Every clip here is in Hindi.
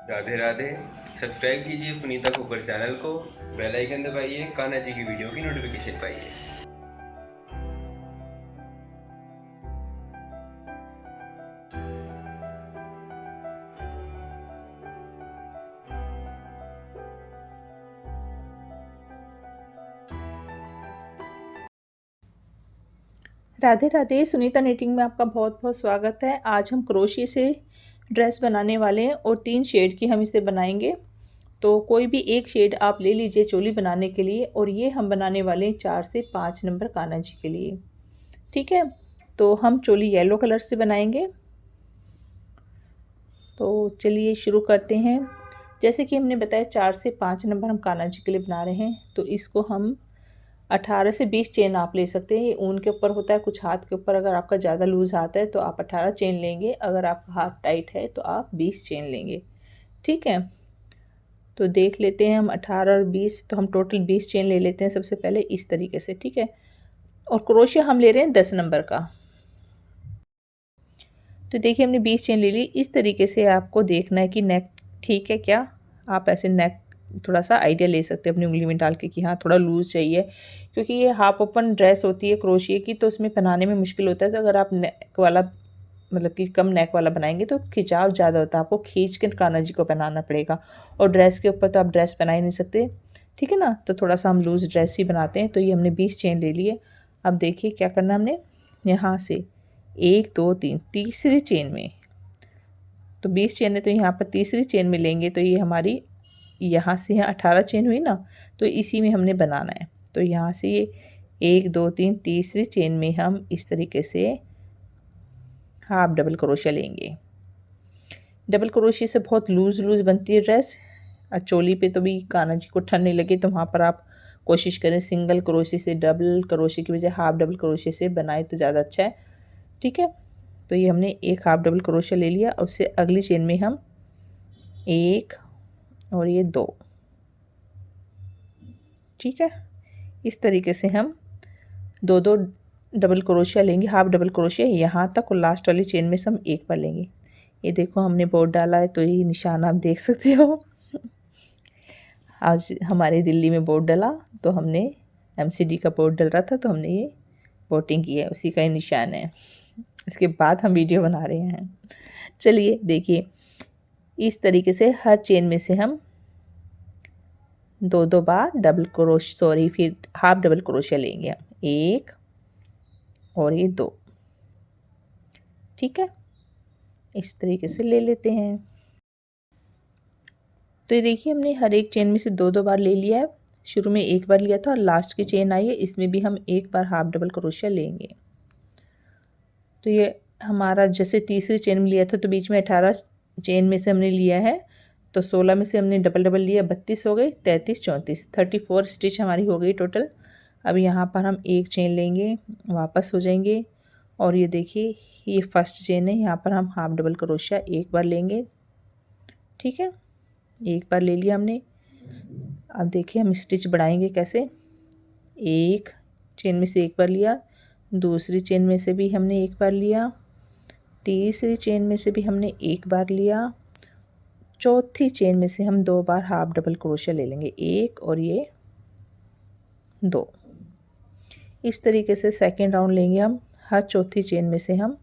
राधे राधे। सब्सक्राइब कीजिए सुनीता खोकर चैनल को, बेल आइकन दबाइए, कान्हा जी की वीडियो की नोटिफिकेशन पाइए। राधे राधे। सुनीता निटिंग में आपका बहुत बहुत स्वागत है। आज हम क्रोशिया से ड्रेस बनाने वाले हैं और 3 शेड की हम इसे बनाएंगे। तो कोई भी एक शेड आप ले लीजिए चोली बनाने के लिए, और ये हम बनाने वाले हैं 4 से 5 नंबर कान्हा जी के लिए। ठीक है, तो हम चोली येलो कलर से बनाएंगे। तो चलिए शुरू करते हैं। जैसे कि हमने बताया 4 से 5 नंबर हम कान्हा जी के लिए बना रहे हैं, तो इसको हम 18 से 20 चेन आप ले सकते हैं। ये ऊन के ऊपर होता है, कुछ हाथ के ऊपर। अगर आपका ज़्यादा लूज़ हाथ है तो आप 18 चेन लेंगे, अगर आपका हाथ टाइट है तो आप 20 चेन लेंगे। ठीक है, तो देख लेते हैं हम 18 और 20, तो हम टोटल 20 चेन ले लेते हैं सबसे पहले इस तरीके से। ठीक है, और क्रोशिया हम ले रहे हैं 10 नंबर का। तो देखिए हमने 20 चेन ले ली। इस तरीके से आपको देखना है कि नेक ठीक है क्या। आप ऐसे नेक थोड़ा सा आइडिया ले सकते हैं अपनी उंगली में डाल के कि हाँ थोड़ा लूज़ चाहिए, क्योंकि ये हाफ ओपन ड्रेस होती है क्रोशिया की, तो उसमें पहनाने में मुश्किल होता है। तो अगर आप नेक वाला मतलब कि कम नेक वाला बनाएंगे तो खिंचाव ज़्यादा होता है, आपको खींच के कान्हा जी को पहनाना पड़ेगा। और ड्रेस के ऊपर तो आप ड्रेस पहना ही नहीं सकते। ठीक है ना, तो थोड़ा सा हम लूज़ ड्रेस ही बनाते हैं। तो ये हमने 20 चेन ले लिए। अब देखिए क्या करना हमने, यहाँ से 1 2 3 तीसरी चेन में, तो 20 चेन है तो यहाँ पर तीसरी चेन में लेंगे, तो ये हमारी यहाँ से यहाँ 18 चेन हुई ना, तो इसी में हमने बनाना है। तो यहाँ से ये 1 2 3 तीसरी चेन में हम इस तरीके से हाफ डबल क्रोशिया लेंगे। डबल क्रोशिया से बहुत लूज़ लूज़ बनती है ड्रेस। चोली पे तो भी कान्हा जी को ठंड नहीं लगे, तो वहाँ पर आप कोशिश करें सिंगल क्रोशिया से, डबल क्रोशिया की बजाय हाफ डबल क्रोशिया से बनाए तो ज़्यादा अच्छा है। ठीक है, तो ये हमने एक हाफ डबल क्रोशिया ले लिया, और उससे अगली चेन में हम 1 और ये 2। ठीक है, इस तरीके से हम दो दो डबल क्रोशिया लेंगे, हाफ डबल क्रोशिया यहाँ तक, और लास्ट वाली चेन में से हम एक बार लेंगे। ये देखो हमने बोर्ड डाला है, तो ये निशान आप देख सकते हो। आज हमारे दिल्ली में बोर्ड डला, तो हमने एमसीडी का बोर्ड डल रहा था, तो हमने ये वोटिंग की है, उसी का ही निशान है। इसके बाद हम वीडियो बना रहे हैं। चलिए देखिए, इस तरीके से हर चेन में से हम दो दो बार डबल क्रोश सॉरी फिर हाफ डबल क्रोशिया लेंगे हम, 1 और ये 2। ठीक है, इस तरीके से ले लेते हैं। तो ये देखिए हमने हर एक चेन में से दो दो बार ले लिया है। शुरू में एक बार लिया था, और लास्ट की चेन आई है इसमें भी हम एक बार हाफ डबल क्रोशिया लेंगे। तो ये हमारा जैसे तीसरी चेन में लिया था, तो बीच में 18 चेन में से हमने लिया है, तो 16 में से हमने डबल डबल लिया, 32 हो गई, 33 34 34 स्टिच हमारी हो गई टोटल। अब यहाँ पर हम एक चेन लेंगे, वापस हो जाएंगे, और ये देखिए ये फर्स्ट चेन है, यहाँ पर हम हाफ डबल क्रोशिया एक बार लेंगे। ठीक है, एक बार ले लिया हमने। अब देखिए हम स्टिच बढ़ाएंगे कैसे। एक चेन में से एक बार लिया, दूसरी चेन में से भी हमने एक बार लिया, तीसरी चेन में से भी हमने एक बार लिया, चौथी चेन में से हम दो बार हाफ डबल क्रोशिया ले लेंगे, एक और ये 2। इस तरीके से सेकेंड राउंड लेंगे हम। हर चौथी चेन में से हम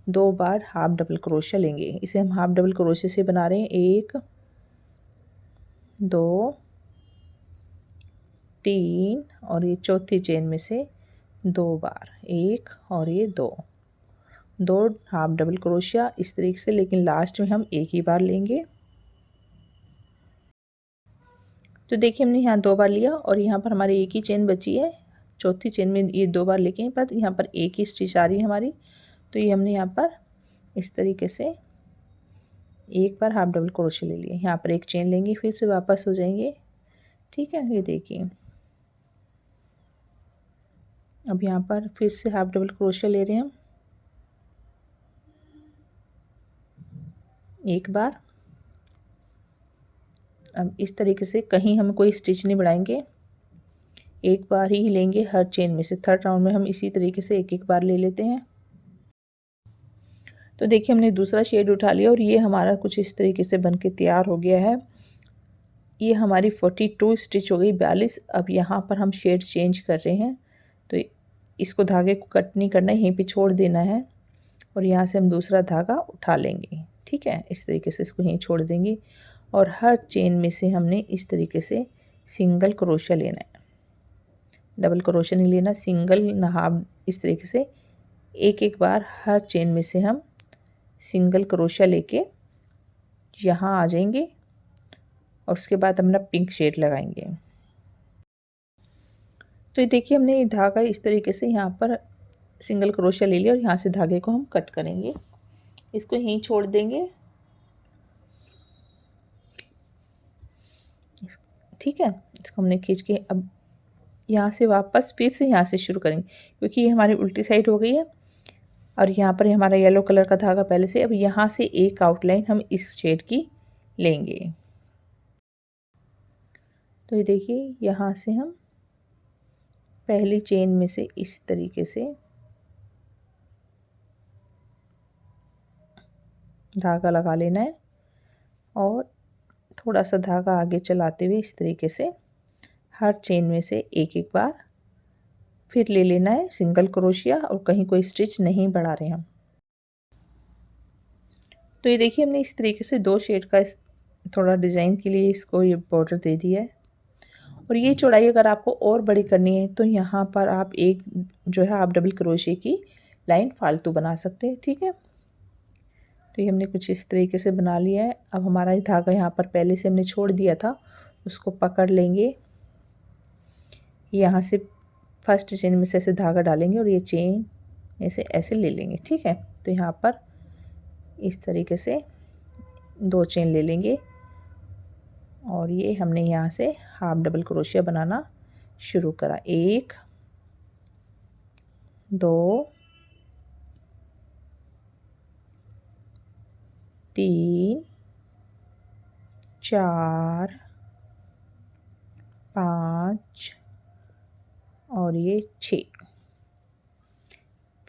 दो बार हाफ डबल क्रोशिया लेंगे। इसे हम हाफ डबल क्रोशिया से बना रहे हैं, 1 2 3, और ये चौथी चेन में से दो बार, 1 और ये 2 हाफ डबल क्रोशिया इस तरीके से, लेकिन लास्ट में हम एक ही बार लेंगे। तो देखिए हमने यहाँ दो बार लिया, और यहाँ पर हमारी एक ही चेन बची है। चौथी चेन में ये दो बार लेके बाद यहाँ पर एक ही स्टिच आ रही है हमारी। तो ये हमने यहाँ पर इस तरीके से एक बार हाफ डबल क्रोशिया ले लिए, यहाँ पर एक चेन लेंगे, फिर से वापस हो जाएंगे। ठीक है, ये देखिए अब यहाँ पर फिर से हाफ डबल क्रोशिया ले रहे हैं हम, एक बार। अब इस तरीके से कहीं हम कोई स्टिच नहीं बढ़ाएंगे, एक बार ही लेंगे हर चेन में से। थर्ड राउंड में हम इसी तरीके से एक एक बार ले लेते हैं। तो देखिए हमने दूसरा शेड उठा लिया और ये हमारा कुछ इस तरीके से बन के तैयार हो गया है। ये हमारी 42 स्टिच हो गई, 42। अब यहाँ पर हम शेड चेंज कर रहे हैं, तो इसको धागे को कट नहीं करना है, यहीं पे छोड़ देना है और यहाँ से हम दूसरा धागा उठा लेंगे। ठीक है, इस तरीके से इसको यहीं छोड़ देंगे और हर चेन में से हमने इस तरीके से सिंगल क्रोशिया लेना है, डबल क्रोशिया नहीं लेना, सिंगल ना हाफ। इस तरीके से एक एक बार हर चेन में से हम सिंगल क्रोशिया लेके यहाँ आ जाएंगे और उसके बाद हम अपना पिंक शेड लगाएंगे। तो ये देखिए हमने ये धागा इस तरीके से यहाँ पर सिंगल क्रोशिया ले लिया और यहाँ से धागे को हम कट करेंगे, इसको यहीं छोड़ देंगे। ठीक है, इसको हमने खींच के अब यहाँ से वापस फिर से यहाँ से शुरू करेंगे, क्योंकि ये हमारी उल्टी साइड हो गई है और यहाँ पर हमारा येलो कलर का धागा पहले से। अब यहाँ से एक आउटलाइन हम इस शेड की लेंगे। तो ये देखिए यहाँ से हम पहली चेन में से इस तरीके से धागा लगा लेना है और थोड़ा सा धागा आगे चलाते हुए इस तरीके से हर चेन में से एक एक बार फिर ले लेना है सिंगल क्रोशिया, और कहीं कोई स्टिच नहीं बढ़ा रहे हम। तो ये देखिए हमने इस तरीके से दो शेड का थोड़ा डिज़ाइन के लिए इसको ये बॉर्डर दे दिया है। और ये चौड़ाई अगर आपको और बड़ी करनी है तो यहाँ पर आप एक जो है आप डबल क्रोशिया की लाइन फालतू बना सकते हैं। ठीक है, तो ये हमने कुछ इस तरीके से बना लिया है। अब हमारा धागा यहाँ पर पहले से हमने छोड़ दिया था, उसको पकड़ लेंगे, यहाँ से फर्स्ट चेन में से ऐसे धागा डालेंगे और ये चेन ऐसे ऐसे ले लेंगे। ठीक है, तो यहाँ पर इस तरीके से दो चेन ले लेंगे और ये हमने यहाँ से हाफ डबल क्रोशिया बनाना शुरू करा। 1 2 3 4 5 और ये 6।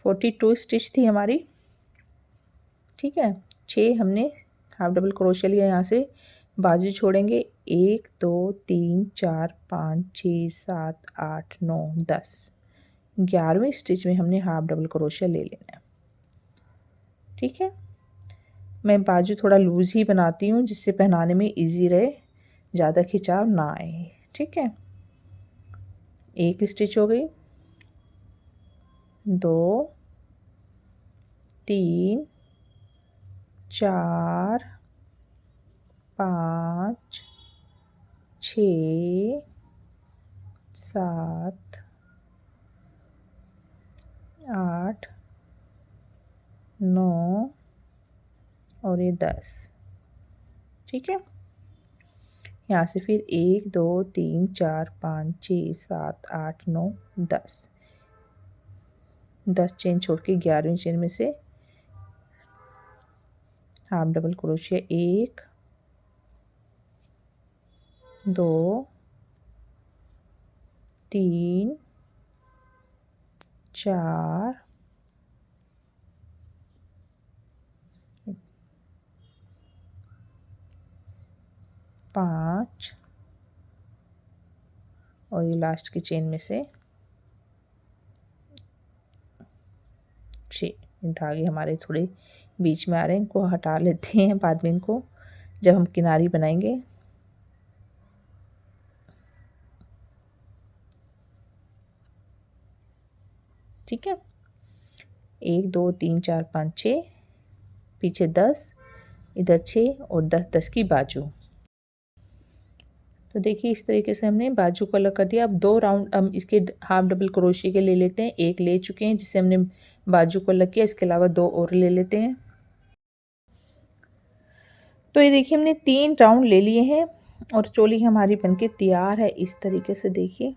42 स्टिच थी हमारी। ठीक है, 6 हमने हाफ डबल क्रोशिया लिया, यहाँ से बाजू छोड़ेंगे। 1 2 3 4 5 6 7 8 9 10, 11वें स्टिच में हमने हाफ डबल क्रोशिया ले लेना है। ठीक है, मैं बाजू थोड़ा लूज ही बनाती हूँ जिससे पहनाने में इजी रहे, ज़्यादा खिंचाव ना आए। ठीक है, एक स्टिच हो गई, 2 3 4 5 6 7 8 9 और ये 10। ठीक है, यहाँ से फिर 1 2 3 4 5 6 7 8 9 10, 10 चेन छोड़ के 11वीं चेन में से हाफ डबल क्रोशिया। 1 2 3 4 5 और ये लास्ट की चेन में से 6। धागे हमारे थोड़े बीच में आ रहे हैं, इनको हटा लेते हैं बाद में, इनको जब हम किनारी बनाएंगे। ठीक है, 1 2 3 4 5 6, पीछे 10, इधर 6 और 10 10 की बाजू। तो देखिए इस तरीके से हमने बाजू को अलग कर दिया। अब 2 राउंड हम इसके हाफ डबल क्रोशिया के ले लेते हैं। एक ले चुके हैं जिससे हमने बाजू को अलग किया, इसके अलावा 2 और ले लेते हैं। तो ये देखिए हमने 3 राउंड ले लिए हैं और चोली हमारी बनके तैयार है इस तरीके से। देखिए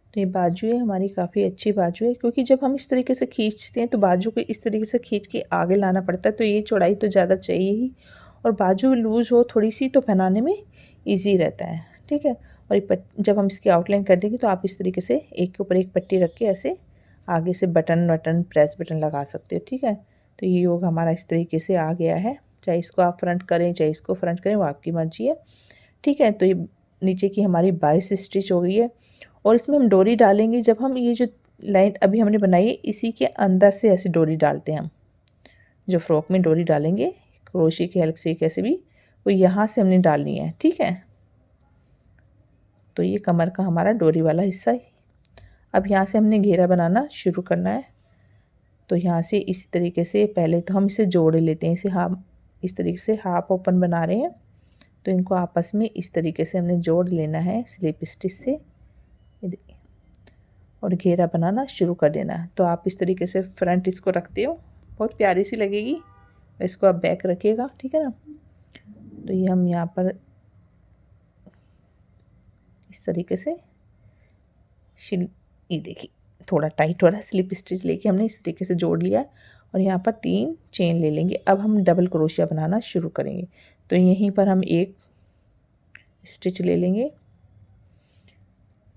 तो ये बाजू है हमारी, काफ़ी अच्छी बाजू है, क्योंकि जब हम इस तरीके से खींचते हैं तो बाजू को इस तरीके से खींच के आगे लाना पड़ता है, तो ये चौड़ाई तो ज़्यादा चाहिए ही। और बाजू लूज़ हो थोड़ी सी तो पहनाने में ईजी रहता है। ठीक है, और ये जब हम इसकी आउटलाइन कर देंगे तो आप इस तरीके से एक के ऊपर एक पट्टी रख के ऐसे आगे से बटन प्रेस बटन लगा सकते हो। ठीक है, तो ये योग हमारा इस तरीके से आ गया है। चाहे इसको आप फ्रंट करें चाहे इसको फ्रंट करें, वो आपकी मर्जी है। ठीक है, तो ये नीचे की हमारी 22 स्टिच हो गई है और इसमें हम डोरी डालेंगे। जब हम ये जो लाइन अभी हमने बनाई है इसी के अंदर से ऐसे डोरी डालते हैं हम। जो फ्रॉक में डोरी डालेंगे क्रोशे की हेल्प से कैसे भी, वो यहाँ से हमने डालनी है। ठीक है, तो ये कमर का हमारा डोरी वाला हिस्सा है। अब यहाँ से हमने घेरा बनाना शुरू करना है। तो यहाँ से इस तरीके से पहले तो हम इसे जोड़ लेते हैं। इसे हाफ इस तरीके से हाफ ओपन बना रहे हैं, तो इनको आपस में इस तरीके से हमने जोड़ लेना है स्लिप स्टिच से, ये देखिए, और घेरा बनाना शुरू कर देना है। तो आप इस तरीके से फ्रंट इसको रखते हो, बहुत प्यारी सी लगेगी। इसको आप बैक रखिएगा, ठीक है ना। तो ये हम यहाँ पर इस तरीके से ये देखिए थोड़ा टाइट हो रहा है, स्लिप स्टिच लेके हमने इस तरीके से जोड़ लिया और यहाँ पर 3 चेन ले लेंगे। अब हम डबल क्रोशिया बनाना शुरू करेंगे। तो यहीं पर हम एक स्टिच ले लेंगे।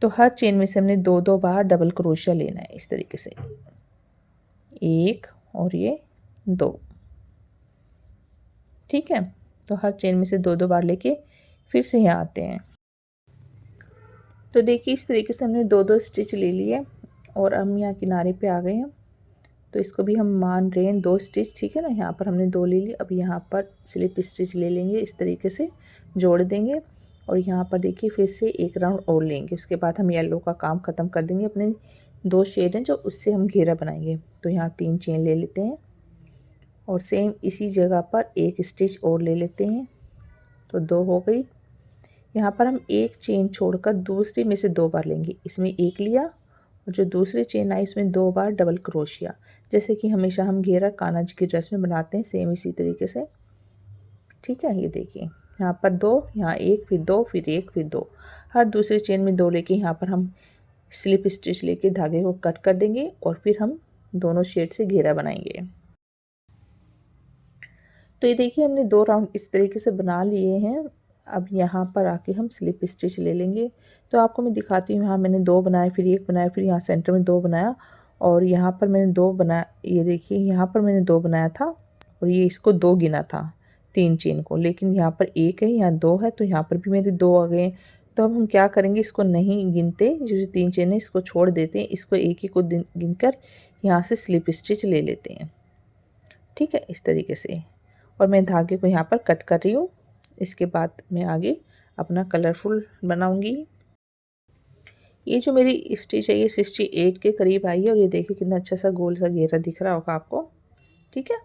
तो हर चेन में से हमने 2-2 बार डबल क्रोशिया लेना है इस तरीके से, 1 और ये 2। ठीक है, तो हर चेन में से 2-2 बार लेके फिर से यहाँ आते हैं। तो देखिए इस तरीके से हमने 2-2 स्टिच ले लिए और हम यहाँ किनारे पे आ गए हैं। तो इसको भी हम मान रहे हैं 2 स्टिच, ठीक है ना। यहाँ पर हमने 2 ले ली। अब यहाँ पर स्लिप स्टिच ले लेंगे, इस तरीके से जोड़ देंगे और यहाँ पर देखिए फिर से एक राउंड और लेंगे। उसके बाद हम येलो का काम ख़त्म कर देंगे। अपने 2 शेड हैं जो उससे हम घेरा बनाएंगे। तो यहाँ 3 चेन ले लेते हैं और सेम इसी जगह पर एक स्टिच और ले लेते हैं। तो 2 हो गई। यहाँ पर हम एक चेन छोड़कर दूसरी में से 2 बार लेंगे। इसमें एक लिया और जो दूसरी चेन आई इसमें 2 बार डबल क्रोशिया, जैसे कि हमेशा हम घेरा कान्हा जी की ड्रेस में बनाते हैं, सेम इसी तरीके से। ठीक है, ये देखिए यहाँ पर 2, यहाँ 1, फिर 2, फिर 1, फिर 2। हर दूसरी चेन में 2 लेके यहाँ पर हम स्लिप स्टिच लेके धागे को कट कर देंगे और फिर हम दोनों शेड से घेरा बनाएंगे। तो ये देखिए हमने 2 राउंड इस तरीके से बना लिए हैं। अब यहाँ पर आके हम स्लिप स्टिच ले लेंगे। तो आपको मैं दिखाती हूँ, यहाँ मैंने 2 बनाए, फिर 1 बनाया, फिर यहाँ सेंटर में 2 बनाया और यहाँ पर मैंने 2 बनाया। ये देखिए यहाँ पर मैंने 2 बनाया था और ये इसको 2 गिना था 3 चेन को, लेकिन यहाँ पर 1 है, यहाँ 2 है, तो यहाँ पर भी मेरे 2 आ गए। तो अब हम क्या करेंगे, इसको नहीं गिनते, जो 3 चेन है इसको छोड़ देते हैं। इसको एक ही को गिनकर यहाँ से स्लिप स्टिच ले लेते हैं। ठीक है, इस तरीके से। और मैं धागे को यहाँ पर कट कर रही हूँ। इसके बाद मैं आगे अपना कलरफुल बनाऊंगी। ये जो मेरी स्टिच है ये 68 के करीब आई है और ये देखिए कितना अच्छा सा गोल सा घेरा दिख रहा होगा आपको। ठीक है,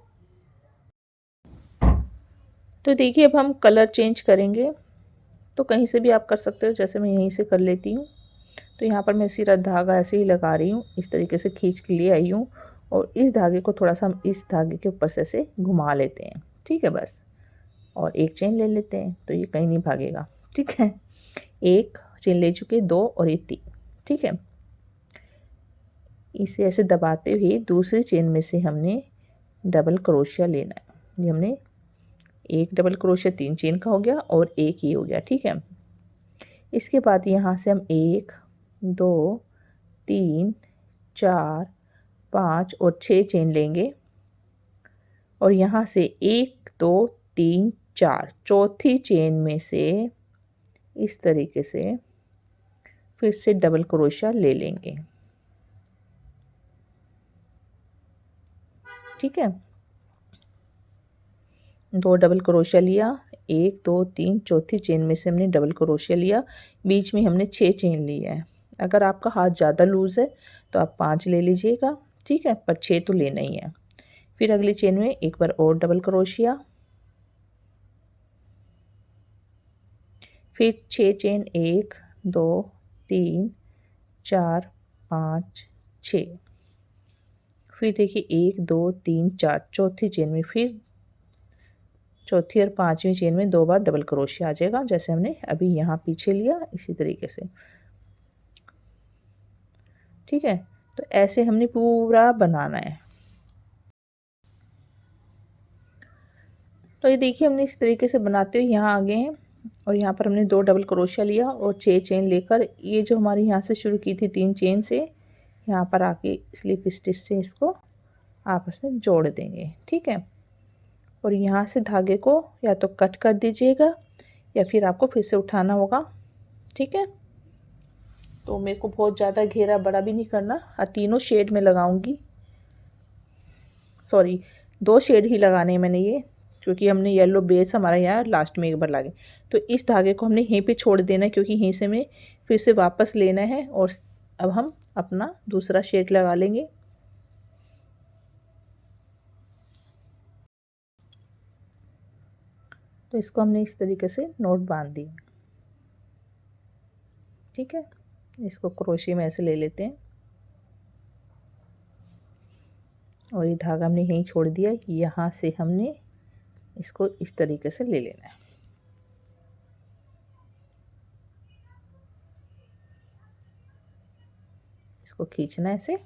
तो देखिए अब हम कलर चेंज करेंगे। तो कहीं से भी आप कर सकते हो, जैसे मैं यहीं से कर लेती हूँ। तो यहाँ पर मैं सिरा धागा ऐसे ही लगा रही हूँ, इस तरीके से खींच के लिए आई हूँ और इस धागे को थोड़ा सा हम इस धागे के ऊपर से ऐसे घुमा लेते हैं। ठीक है, बस, और एक चेन ले लेते हैं तो ये कहीं नहीं भागेगा। ठीक है, एक चेन ले चुके, 2 और ये 3। ठीक है, इसे ऐसे दबाते हुए दूसरी चेन में से हमने डबल क्रोशिया लेना है। ये हमने एक डबल क्रोशिया 3 चेन का हो गया और एक ये हो गया। ठीक है, इसके बाद यहाँ से हम 1, 2, 3, 4, 5 और 6 चेन लेंगे और यहाँ से 1, 2, 3, 4 चौथी चेन में से इस तरीके से फिर से डबल क्रोशिया ले लेंगे। ठीक है, 2 डबल क्रोशिया लिया, 1, 2, 3 चौथी चेन में से हमने डबल क्रोशिया लिया। बीच में हमने 6 चेन ली है। अगर आपका हाथ ज़्यादा लूज़ है तो आप 5 ले लीजिएगा। ठीक है, पर 6 तो लेना ही है। फिर अगली चेन में एक बार और डबल क्रोशिया, फिर 6 चेन, 1, 2, 3, 4, 5, 6। फिर देखिए 1, 2, 3, 4 चौथी चेन में, फिर चौथी और 5वीं चेन में 2 बार डबल क्रोशिया आ जाएगा, जैसे हमने अभी यहाँ पीछे लिया इसी तरीके से। ठीक है, तो ऐसे हमने पूरा बनाना है। तो ये देखिए हमने इस तरीके से बनाते हुए यहाँ आ गए हैं और यहाँ पर हमने 2 डबल क्रोशिया लिया और 6 चेन लेकर ये जो हमारी यहाँ से शुरू की थी 3 चेन से यहाँ पर आके स्लिप स्टिच से इसको आपस में जोड़ देंगे। ठीक है, और यहाँ से धागे को या तो कट कर दीजिएगा या फिर आपको फिर से उठाना होगा। ठीक है, तो मेरे को बहुत ज़्यादा घेरा बड़ा भी नहीं करना, तीनों शेड में लगाऊंगी, सॉरी 2 शेड ही लगाने हैं मैंने ये, क्योंकि हमने येलो बेस हमारा यहाँ लास्ट में एक बार लागे। तो इस धागे को हमने यहीं पे छोड़ देना है क्योंकि यहीं से हमें फिर से वापस लेना है और अब हम अपना दूसरा शेड लगा लेंगे। तो इसको हमने इस तरीके से नोट बांध दिए। ठीक है, इसको क्रोशे में ऐसे ले लेते हैं और ये धागा हमने यहीं छोड़ दिया। यहाँ से हमने इसको इस तरीके से ले लेना है। इसको खींचना है ऐसे।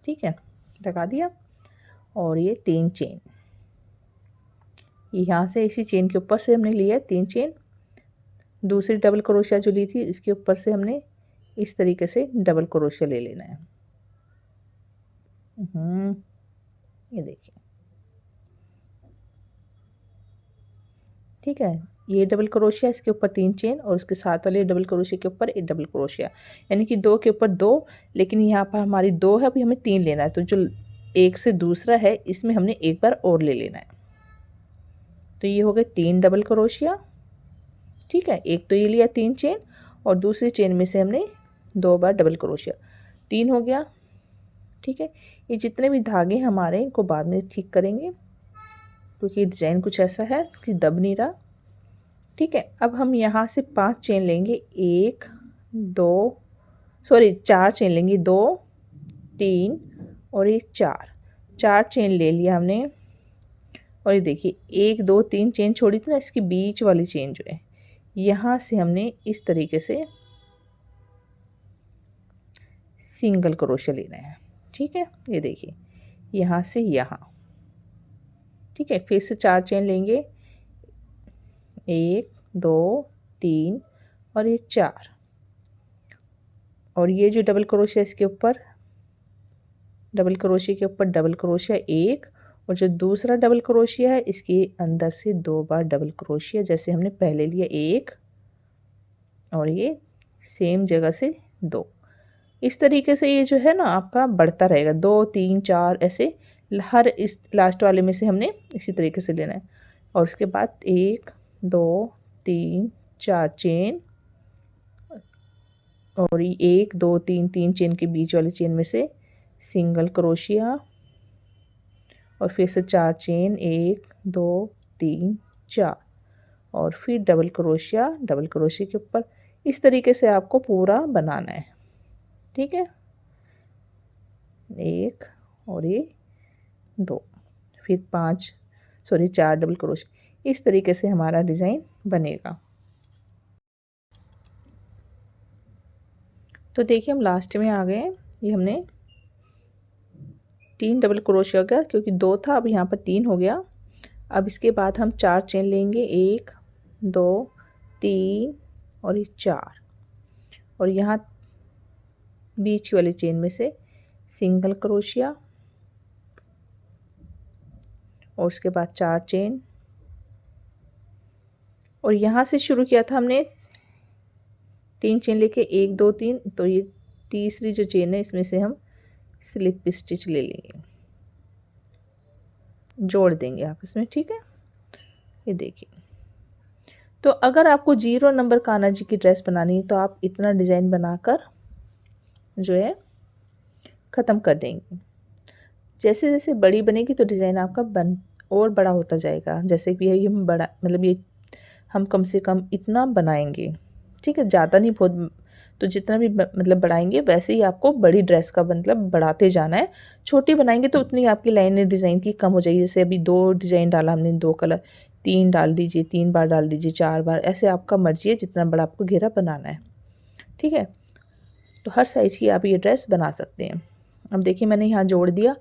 ठीक है, लगा दिया और ये 3 चेन यहाँ से इसी चेन के ऊपर से हमने लिया 3 चेन, दूसरी डबल क्रोशिया जो ली थी इसके ऊपर से हमने इस तरीके से डबल क्रोशिया ले लेना है। ये देखिए। ठीक है, ये डबल क्रोशिया, इसके ऊपर 3 चेन और उसके साथ वाले डबल क्रोशिया के ऊपर एक डबल क्रोशिया, यानी कि 2 के ऊपर 2, लेकिन यहाँ पर हमारी 2 है, अभी हमें 3 लेना है। तो जो एक से दूसरा है इसमें हमने एक बार और ले लेना है। तो ये हो गए 3 डबल क्रोशिया। ठीक है, एक तो ये लिया 3 चेन और दूसरी चेन में से हमने 2 बार डबल क्रोशिया, 3 हो गया। ठीक है, ये जितने भी धागे हमारे इनको बाद में ठीक करेंगे क्योंकि डिज़ाइन कुछ ऐसा है कि दब नहीं रहा। ठीक है, अब हम यहाँ से 5 चेन लेंगे, 1 2 सॉरी 4 चेन लेंगे, 2 3 और ये 4 चेन ले लिया हमने। और ये देखिए 1 2 3 चेन छोड़ी थी ना, इसकी बीच वाली चेन जो है यहाँ से हमने इस तरीके से सिंगल क्रोशिया लेना है। ठीक है, ये देखिए यहाँ से यहाँ। ठीक है, फिर से 4 चेन लेंगे, 1 2 3 और ये 4, और ये जो डबल क्रोशिया इसके ऊपर डबल क्रोशिया के ऊपर डबल क्रोशिया 1, और जो दूसरा डबल क्रोशिया है इसके अंदर से 2 बार डबल क्रोशिया, जैसे हमने पहले लिया 1 और ये सेम जगह से 2। इस तरीके से ये जो है ना आपका बढ़ता रहेगा, 2 3 4 ऐसे हर इस लास्ट वाले में से हमने इसी तरीके से लेना है। और उसके बाद 1 2 3 4 चेन और 1 2 3 3 चेन के बीच वाली चेन में से सिंगल क्रोशिया और फिर से 4 चेन, 1 2 3 4 और फिर डबल क्रोशिया के ऊपर। इस तरीके से आपको पूरा बनाना है। ठीक है, 1 और ये 2, फिर 4 डबल क्रोशिया। इस तरीके से हमारा डिज़ाइन बनेगा। तो देखिए हम लास्ट में आ गए हैं। ये हमने 3 डबल क्रोशिया हो गया क्योंकि 2 था, अब यहाँ पर 3 हो गया। अब इसके बाद हम 4 चेन लेंगे, 1 2 3 और ये 4, और यहाँ बीच वाली चेन में से सिंगल क्रोशिया और उसके बाद 4 चेन, और यहाँ से शुरू किया था हमने 3 चेन लेके 1 2 3, तो ये तीसरी जो चेन है इसमें से हम स्लिप स्टिच ले लेंगे, जोड़ देंगे आपस में। ठीक है, ये देखिए। तो अगर आपको 0 नंबर कान्हा जी की ड्रेस बनानी है तो आप इतना डिज़ाइन बनाकर जो है ख़त्म कर देंगे। जैसे जैसे बड़ी बनेगी तो डिज़ाइन आपका और बड़ा होता जाएगा। जैसे कि ये हम बड़ा मतलब ये हम कम से कम इतना बनाएंगे। ठीक है, ज़्यादा नहीं, बहुत, तो जितना भी मतलब बढ़ाएंगे वैसे ही आपको बड़ी ड्रेस का मतलब बढ़ाते जाना है। छोटी बनाएंगे तो उतनी आपकी लाइनें डिज़ाइन की कम हो जाएगी। जैसे अभी 2 डिज़ाइन डाला हमने, 2 कलर, 3 डाल दीजिए, 3 बार डाल दीजिए, 4 बार, ऐसे आपका मर्जी है जितना बड़ा आपको घेरा बनाना है। ठीक है, तो हर साइज़ की आप ये ड्रेस बना सकते हैं। अब देखिए मैंने यहाँ जोड़ दिया।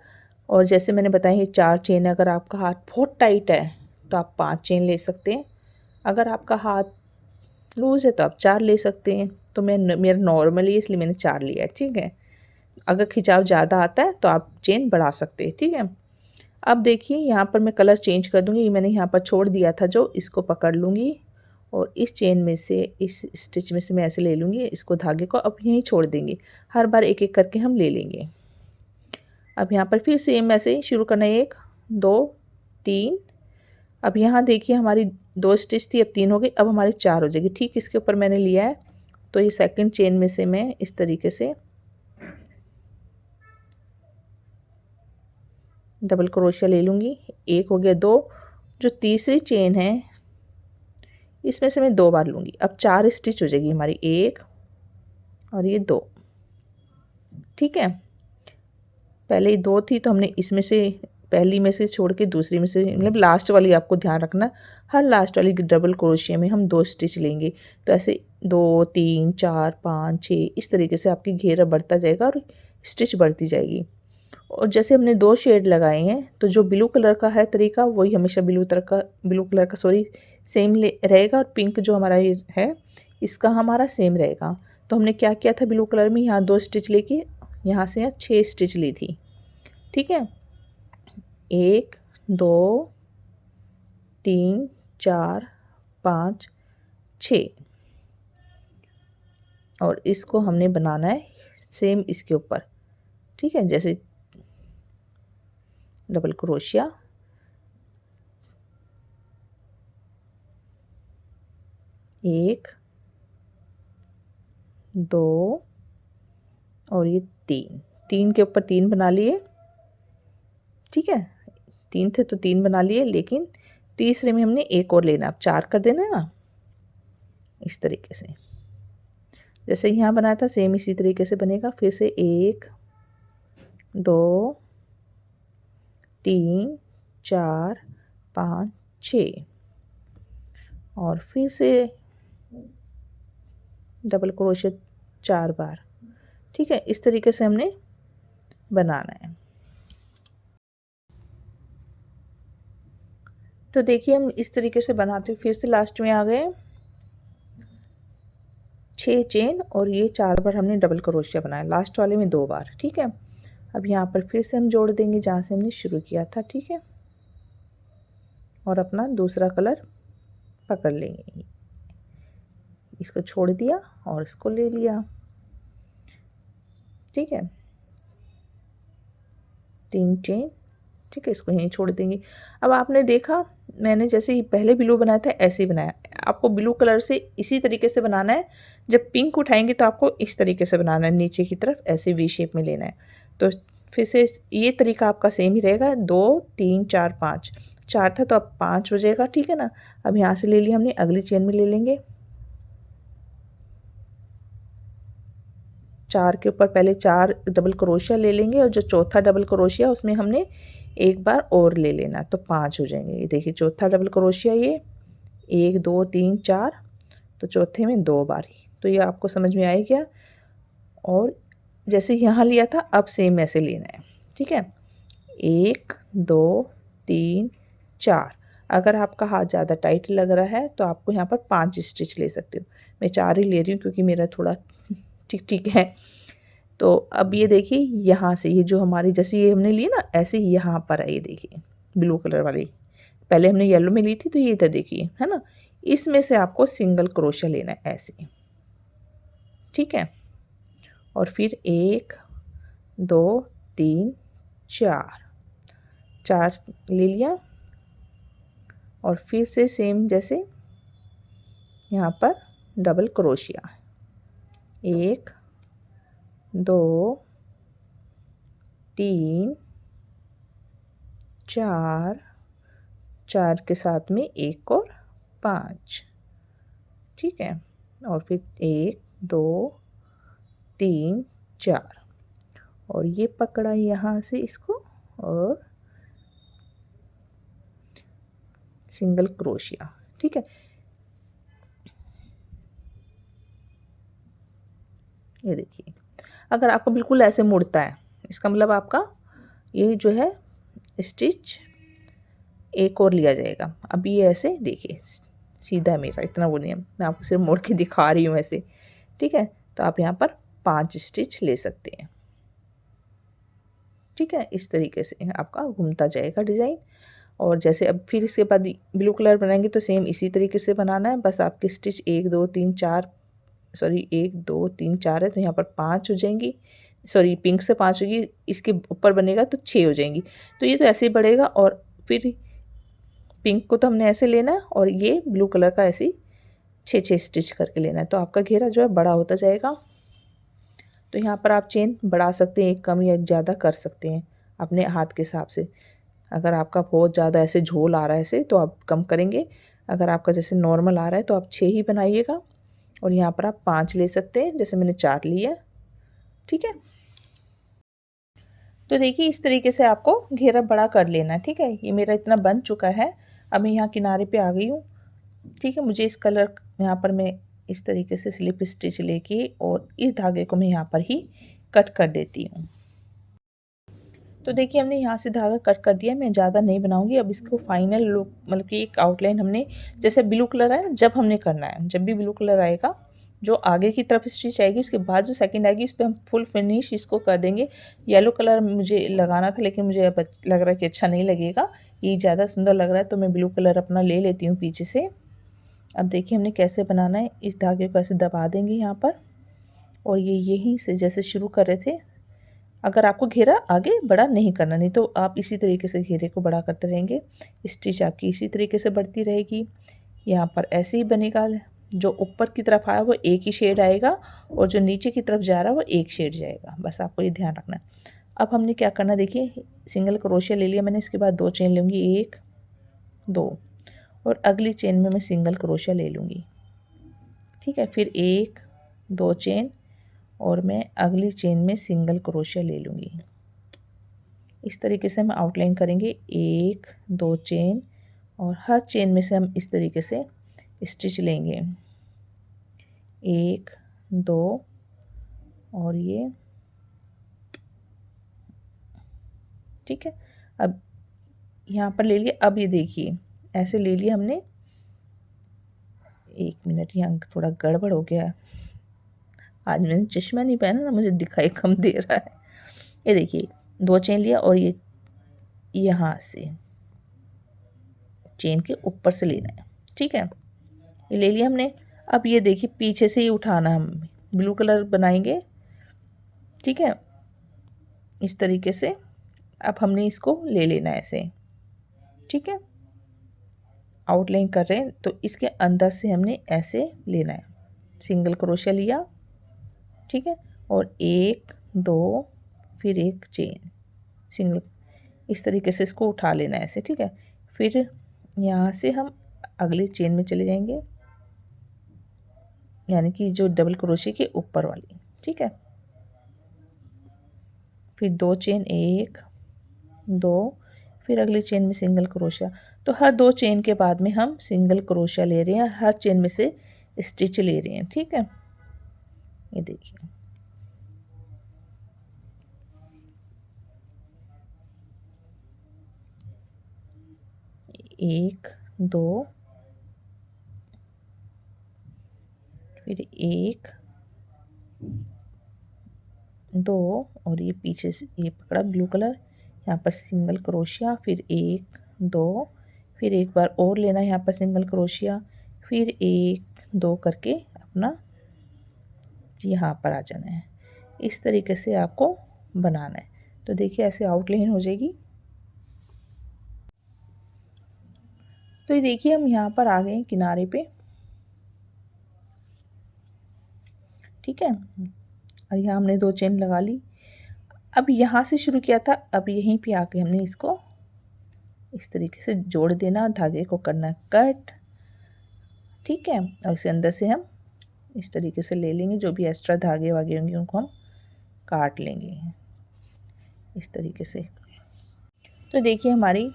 और जैसे मैंने बताया ये 4 चेन है। अगर आपका हाथ बहुत टाइट है तो आप 5 चेन ले सकते हैं। अगर आपका हाथ लूज़ है तो आप 4 ले सकते हैं। तो मेरा नॉर्मल है इसलिए मैंने 4 लिया है, ठीक है। अगर खिंचाव ज़्यादा आता है तो आप चेन बढ़ा सकते हैं, ठीक है। अब देखिए यहाँ पर मैं कलर चेंज कर दूँगी। मैंने यहाँ पर छोड़ दिया था जो, इसको पकड़ लूँगी और इस चेन में से, इस स्टिच में से मैं ऐसे ले लूँगी इसको, धागे को अब यहीं छोड़ देंगे। हर बार एक एक करके हम ले लेंगे। अब यहाँ पर फिर सेम ऐसे ही शुरू करना है, 1 2 3। अब यहाँ देखिए हमारी 2 स्टिच थी, अब 3 हो गई, अब हमारी 4 हो जाएगी। ठीक इसके ऊपर मैंने लिया है, तो ये सेकंड चेन में से मैं इस तरीके से डबल क्रोशिया ले लूँगी। 1 हो गया, 2। जो तीसरी चेन है इसमें से मैं 2 बार लूँगी। अब 4 स्टिच हो जाएगी हमारी, 1 और ये 2, ठीक है। पहले ही 2 थी तो हमने इसमें से पहली में से छोड़ के दूसरी में से, मतलब लास्ट वाली आपको ध्यान रखना, हर लास्ट वाली डबल क्रोशिया में हम 2 स्टिच लेंगे। तो ऐसे 2 3 4 5 6 इस तरीके से आपकी घेरा बढ़ता जाएगा और स्टिच बढ़ती जाएगी। और जैसे हमने 2 शेड लगाए हैं तो जो ब्लू कलर का है तरीका वही हमेशा ब्लू कलर का सेम रहेगा, और पिंक जो हमारा ये है इसका हमारा सेम रहेगा। तो हमने क्या किया था, ब्लू कलर में यहाँ 2 स्टिच लेके यहाँ से यहाँ 6 स्टिच ली थी, ठीक है। 1 2 3 4 5 6, और इसको हमने बनाना है सेम इसके ऊपर, ठीक है। जैसे डबल क्रोशिया, 1 2 और ये 3 के ऊपर 3 बना लिए, ठीक है। 3 थे तो 3 बना लिए, लेकिन तीसरे में हमने एक और लेना, अब 4 कर देना है ना, इस तरीके से। जैसे यहाँ बनाया था सेम इसी तरीके से बनेगा। फिर से 1 2 3 4 5 6, और फिर से डबल क्रोशिया 4 बार, ठीक है। इस तरीके से हमने बनाना है। तो देखिए हम इस तरीके से बनाते हुए फिर से लास्ट में आ गए, 6 चेन, और ये 4 बार हमने डबल क्रोशिया बनाया, लास्ट वाले में 2 बार, ठीक है। अब यहाँ पर फिर से हम जोड़ देंगे जहाँ से हमने शुरू किया था, ठीक है। और अपना दूसरा कलर पकड़ लेंगे, इसको छोड़ दिया और इसको ले लिया, ठीक है। 3 चेन, ठीक है, इसको यहीं छोड़ देंगे। अब आपने देखा मैंने जैसे ही पहले ब्लू बनाया था ऐसे ही बनाया, आपको ब्लू कलर से इसी तरीके से बनाना है। जब पिंक उठाएंगे तो आपको इस तरीके से बनाना है, नीचे की तरफ ऐसे वी शेप में लेना है। तो फिर से ये तरीका आपका सेम ही रहेगा, 2 3 4 5, 4 था तो अब 5 हो जाएगा, ठीक है ना। अब यहाँ से ले लिया हमने, अगली चेन में ले लेंगे, 4 के ऊपर पहले 4 डबल क्रोशिया ले लेंगे, और जो चौथा डबल क्रोशिया उसमें हमने एक बार और ले लेना, तो 5 हो जाएंगे। ये देखिए चौथा डबल क्रोशिया, ये 1 2 3 4, तो चौथे में 2 बार ही, तो ये आपको समझ में आए क्या। और जैसे यहाँ लिया था अब सेम ऐसे लेना है, ठीक है। 1 2 3 4, अगर आपका हाथ ज़्यादा टाइट लग रहा है तो आपको यहाँ पर 5 स्टिच ले सकते हो। मैं 4 ही ले रही हूँ क्योंकि मेरा थोड़ा ठीक ठीक है। तो अब ये देखिए यहाँ से ये जो हमारी जैसे ये हमने ली ना, ऐसे ही यहाँ पर है, ये देखिए ब्लू कलर वाली, पहले हमने येलो में ली थी तो ये इधर देखिए है ना, इसमें से आपको सिंगल क्रोशिया लेना है ऐसे, ठीक है। और फिर 1 2 3 4 ले लिया, और फिर से सेम जैसे यहाँ पर डबल क्रोशिया, 1 2 3 4 के साथ में एक और 5, ठीक है। और फिर 1 2 3 4, और ये पकड़ा यहाँ से इसको, और सिंगल क्रोशिया, ठीक है। ये देखिए अगर आपको बिल्कुल ऐसे मुड़ता है, इसका मतलब आपका ये जो है स्टिच एक और लिया जाएगा। अब ये ऐसे देखिए सीधा है मेरा, इतना वो नहीं है, मैं आपको सिर्फ मोड़ के दिखा रही हूँ ऐसे, ठीक है। तो आप यहाँ पर 5 स्टिच ले सकते हैं, ठीक है। इस तरीके से आपका घूमता जाएगा डिज़ाइन। और जैसे अब फिर इसके बाद ब्लू कलर बनाएंगे तो सेम इसी तरीके से बनाना है, बस आपके स्टिच 1 2 3 4 सॉरी 1 2 3 4 है तो यहाँ पर 5 हो जाएंगी, सॉरी पिंक से 5 होगी, इसके ऊपर बनेगा तो 6 हो जाएंगी। तो ये तो ऐसे ही बढ़ेगा और फिर पिंक को तो हमने ऐसे लेना है और ये ब्लू कलर का ऐसे 6 स्टिच करके लेना है, तो आपका घेरा जो है बड़ा होता जाएगा। तो यहाँ पर आप चेन बढ़ा सकते हैं, एक कम या एक ज़्यादा कर सकते हैं अपने हाथ के हिसाब से। अगर आपका बहुत ज़्यादा ऐसे झोल आ रहा है ऐसे तो आप कम करेंगे, अगर आपका जैसे नॉर्मल आ रहा है तो आप 6 ही बनाइएगा। और यहाँ पर आप 5 ले सकते हैं, जैसे मैंने 4 लिए, ठीक है। तो देखिए इस तरीके से आपको घेरा बड़ा कर लेना है, ठीक है। ये मेरा इतना बन चुका है, अब मैं यहाँ किनारे पे आ गई हूँ, ठीक है। मुझे इस कलर यहाँ पर मैं इस तरीके से स्लिप स्टिच लेके और इस धागे को मैं यहाँ पर ही कट कर देती हूँ। तो देखिए हमने यहाँ से धागा कट कर दिया, मैं ज़्यादा नहीं बनाऊंगी। अब इसको फाइनल लुक मतलब कि एक आउटलाइन हमने जैसे ब्लू कलर है जब हमने करना है, जब भी ब्लू कलर आएगा जो आगे की तरफ स्टिच आएगी उसके बाद जो सेकंड आएगी इस पर हम फुल फिनिश इसको कर देंगे। येलो कलर मुझे लगाना था लेकिन मुझे अब लग रहा है कि अच्छा नहीं लगेगा, ये ज़्यादा सुंदर लग रहा है, तो मैं ब्लू कलर अपना ले लेती हूँ पीछे से। अब देखिए हमने कैसे बनाना है, इस धागे को ऐसे दबा देंगे यहाँ पर और ये यहीं से जैसे शुरू कर रहे थे। अगर आपको घेरा आगे बड़ा नहीं करना, नहीं तो आप इसी तरीके से घेरे को बड़ा करते रहेंगे, स्टिच आपकी इसी तरीके से बढ़ती रहेगी। यहाँ पर ऐसे ही बनेगा, जो ऊपर की तरफ आया वो एक ही शेड आएगा और जो नीचे की तरफ जा रहा है वो एक शेड जाएगा, बस आपको ये ध्यान रखना है। अब हमने क्या करना, देखिए सिंगल क्रोशिया ले लिया मैंने, इसके बाद 2 चेन लूँगी, 1 2 और अगली चेन में मैं सिंगल क्रोशिया ले लूँगी, ठीक है। फिर 1 2 चेन और मैं अगली चेन में सिंगल क्रोशिया ले लूँगी। इस तरीके से हम आउटलाइन करेंगे, 1 2 चेन और हर चेन में से हम इस तरीके से स्टिच लेंगे, 1 2 और ये, ठीक है। अब यहाँ पर ले लिए, अब ये देखिए ऐसे ले लिया हमने, 1 मिनट यहाँ थोड़ा गड़बड़ हो गया, आज मैंने चश्मा नहीं पहना ना, मुझे दिखाई कम दे रहा है। ये देखिए 2 चेन लिया और ये यहाँ से चेन के ऊपर से लेना है, ठीक है। ये ले लिया हमने। अब ये देखिए पीछे से ही उठाना, हम ब्लू कलर बनाएंगे, ठीक है। इस तरीके से अब हमने इसको ले लेना है ऐसे, ठीक है। आउटलाइन कर रहे हैं तो इसके अंदर से हमने ऐसे लेना है, सिंगल क्रोशिया लिया, ठीक है। और 1 2 फिर एक चेन सिंगल, इस तरीके से इसको उठा लेना है ऐसे, ठीक है। फिर यहाँ से हम अगली चेन में चले जाएंगे, यानी कि जो डबल क्रोशिया के ऊपर वाली, ठीक है। फिर 2 चेन, 1 2 फिर अगली चेन में सिंगल क्रोशिया। तो हर 2 चेन के बाद में हम सिंगल क्रोशिया ले रहे हैं, हर चेन में से स्टिच ले रहे हैं, ठीक है। ये देखिए 1 2 फिर 1 2 और ये पीछे से ये पकड़ा ब्लू कलर, यहाँ पर सिंगल क्रोशिया, फिर 1 2 फिर एक बार और लेना है यहाँ पर सिंगल क्रोशिया, फिर 1 2 करके अपना यहाँ पर आ जाना है। इस तरीके से आपको बनाना है। तो देखिए ऐसे आउटलाइन हो जाएगी। तो ये देखिए हम यहाँ पर आ गए हैं किनारे पे, ठीक है। और यहाँ हमने 2 चेन लगा ली। अब यहाँ से शुरू किया था, अब यहीं पे आके हमने इसको इस तरीके से जोड़ देना, धागे को करना कट, ठीक है। और इसे अंदर से हम इस तरीके से ले लेंगे, जो भी एक्स्ट्रा धागे वागे होंगे उनको हम काट लेंगे इस तरीके से। तो देखिए हमारी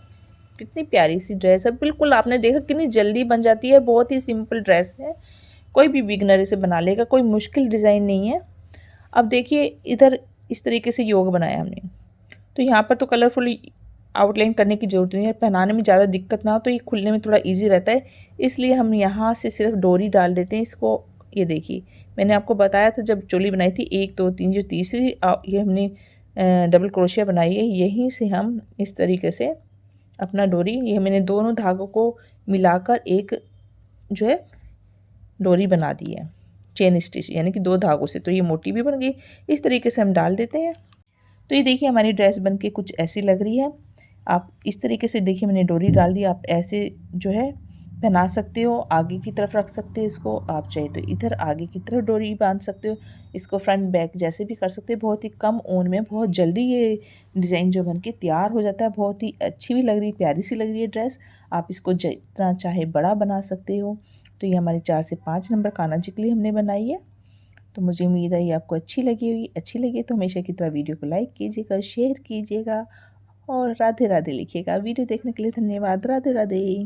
कितनी प्यारी सी ड्रेस है, बिल्कुल आपने देखा कितनी जल्दी बन जाती है, बहुत ही सिंपल ड्रेस है, कोई भी बिगनर इसे बना लेगा, कोई मुश्किल डिज़ाइन नहीं है। अब देखिए इधर इस तरीके से योग बनाया हमने, तो यहाँ पर तो कलरफुल आउटलाइन करने की ज़रूरत नहीं है, पहनाने में ज़्यादा दिक्कत ना हो तो ये खुलने में थोड़ा ईजी रहता है, इसलिए हम यहाँ से सिर्फ डोरी डाल देते हैं इसको। ये देखिए मैंने आपको बताया था जब चोली बनाई थी 1 2 3 जो तीसरी ये हमने डबल क्रोशिया बनाई है, यहीं से हम इस तरीके से अपना डोरी, ये मैंने दोनों धागों को मिलाकर एक जो है डोरी बना दी है चेन स्टिच, यानी कि 2 धागों से, तो ये मोटी भी बन गई। इस तरीके से हम डाल देते हैं। तो ये देखिए हमारी ड्रेस बन के कुछ ऐसी लग रही है। आप इस तरीके से देखिए मैंने डोरी डाल दी, आप ऐसे जो है पहना सकते हो, आगे की तरफ रख सकते हो इसको, आप चाहे तो इधर आगे की तरफ डोरी बांध सकते हो, इसको फ्रंट बैक जैसे भी कर सकते हो। बहुत ही कम ऊन में बहुत जल्दी ये डिज़ाइन जो बन के तैयार हो जाता है, बहुत ही अच्छी भी लग रही है, प्यारी सी लग रही है ड्रेस। आप इसको जितना चाहे बड़ा बना सकते हो। तो ये हमारी 4 से 5 नंबर कान्हा जी के लिए हमने बनाई है। तो मुझे उम्मीद है ये आपको अच्छी लगी होगी। अच्छी लगी तो हमेशा की तरह वीडियो को लाइक कीजिएगा, शेयर कीजिएगा और राधे राधे लिखिएगा। वीडियो देखने के लिए धन्यवाद। राधे राधे।